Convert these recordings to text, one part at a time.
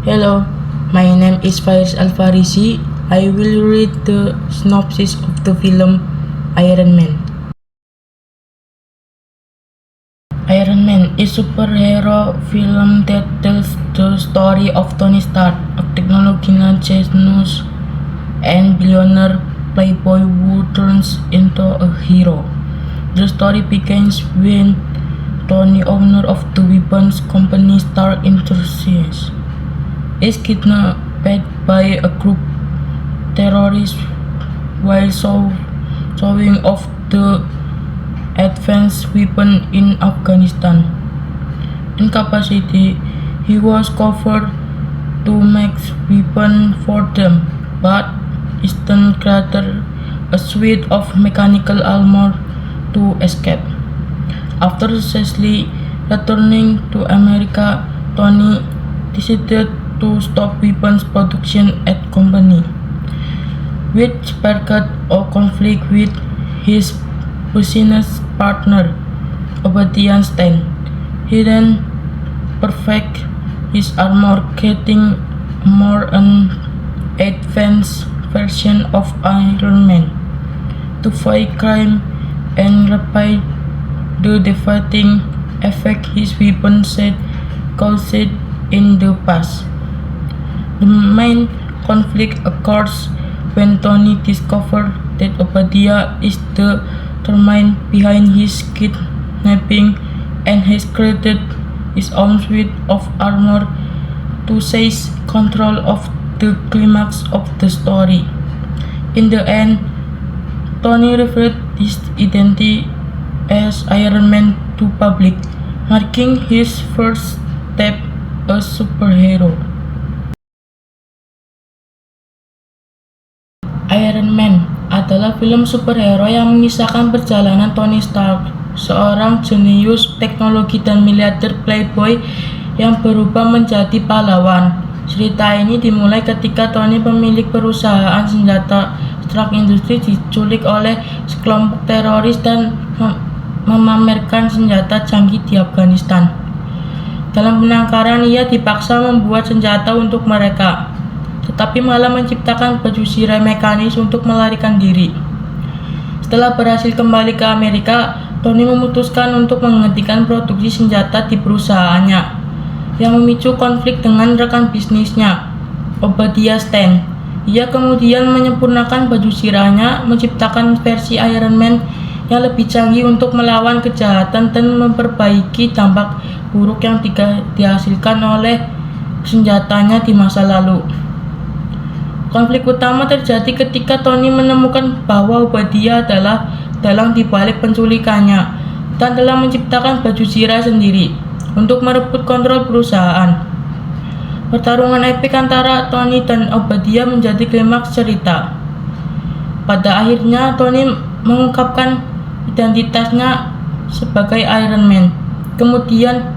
Hello, my name is Faiz Alfarisi. I will read the synopsis of the film Iron Man. Iron Man is a superhero film that tells the story of Tony Stark, a technology genius and billionaire playboy who turns into a hero. The story begins when Tony, owner of the weapons company Stark Industries, is kidnapped by a group terrorists while showing off the advanced weapon in Afghanistan. In capacity, he was covered to make weapon for them, but Easton created a suite of mechanical armor to escape. After successfully returning to America, Tony decided to stop weapons production at company, which sparked a conflict with his business partner, Obadiah Stane. He then perfected his armor, getting a more advanced version of Iron Man to fight crime and repel the devastating effect his weapon set caused in the past. The main conflict occurs when Tony discovers that Obadiah is the mastermind behind his kidnapping and has created his own suite of armor to seize control of the climax of the story. In the end, Tony revealed his identity as Iron Man to public, marking his first step as superhero. Iron Man adalah film superhero yang mengisahkan perjalanan Tony Stark, seorang jenius teknologi dan miliarder playboy yang berubah menjadi pahlawan. Cerita ini dimulai ketika Tony, pemilik perusahaan senjata Stark Industries, diculik oleh sekelompok teroris dan memamerkan senjata canggih di Afghanistan. Dalam penangkaran, ia dipaksa membuat senjata untuk mereka, tetapi malah menciptakan baju sirai mekanis untuk melarikan diri. Setelah berhasil kembali ke Amerika, Tony memutuskan untuk menghentikan produksi senjata di perusahaannya, yang memicu konflik dengan rekan bisnisnya, Obadiah Stane. Ia kemudian menyempurnakan baju sirainya, menciptakan versi Iron Man yang lebih canggih untuk melawan kejahatan dan memperbaiki dampak buruk yang dihasilkan oleh senjatanya di masa lalu. Konflik utama terjadi ketika Tony menemukan bahwa Obadiah adalah dalang di balik penculikannya dan telah menciptakan baju sirai sendiri untuk merebut kontrol perusahaan. Pertarungan epik antara Tony dan Obadiah menjadi klimaks cerita. Pada akhirnya, Tony mengungkapkan identitasnya sebagai Iron Man, kemudian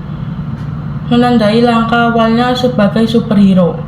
menandai langkah awalnya sebagai superhero.